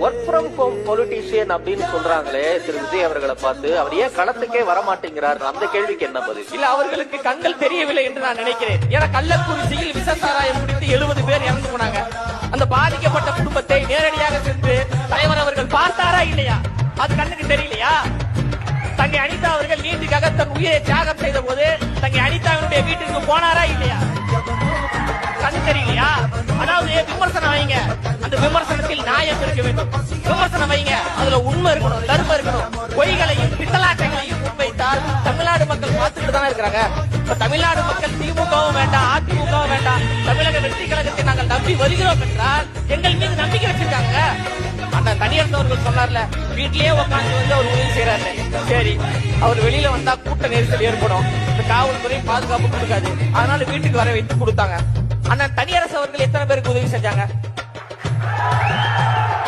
Work from home politician அப்படின்னு சொல்றாங்களே திரு விஜய் அவர்களை பார்த்து, அவர் ஏன் களத்துக்கே வரமாட்டேங்கிறார்? அந்த கேள்விக்கு என்ன பதில்? இல்ல, அவர்களுக்கு கண்கள் தெரியவில்லை என்று நான் நினைக்கிறேன். ஏன்னா கள்ளக்குறிச்சியில் விசசாராயம் குடித்து 70 பேர் இறந்து போனாங்க. அந்த பாதிக்கப்பட்ட குடும்பத்தை நேரடியாக சென்று தலைவர் அவர்கள் பார்த்தாரா இல்லையா? அது கண்ணுக்கு தெரியலையா? தங்கை அனிதா அவர்கள் நீதிக்காக தன் உயிரை தியாகம் செய்த போது தங்கை அனிதாவினுடைய வீட்டிற்கு போனாரா இல்லையா? கண்ணு தெரியலையா? அதாவது விமர்சனம் வைங்க, அந்த விமர்சனத்தில் நியாயம் இருக்க வேண்டும். விமர்சனம் வைங்க, அதுல உண்மை இருக்கணும், தர்மம் இருக்கணும். பொய்களையும் பித்தலாட்டைகளையும் முன்வைத்தால் தமிழ்நாடு மக்கள் பார்த்துட்டு தானே இருக்கிறாங்க. இப்ப தமிழ்நாடு மக்கள் திமுகவும் வேண்டாம், அதிமுகவும் வேண்டாம், தமிழக வெற்றி கழகத்தை நாங்கள் நம்பி வருகிறோம் என்றால் எங்கள் மீது நம்பிக்கை வச்சிருக்காங்க. அந்த தனியார்ந்தவர்கள் சொன்னார்ல, வீட்டிலேயே உட்காந்து வந்து அவர் உதவி செய்யறாரு. சரி, அவர் வெளியில வந்தா கூட்ட நெரிசல் ஏற்படும், இந்த காவல்துறை பாதுகாப்பு கொடுக்காது, அதனால வீட்டுக்கு வர வைத்து கொடுத்தாங்க. ஆனா தனியரசு அவர்கள் எத்தனை பேருக்கு உதவி செஞ்சாங்க?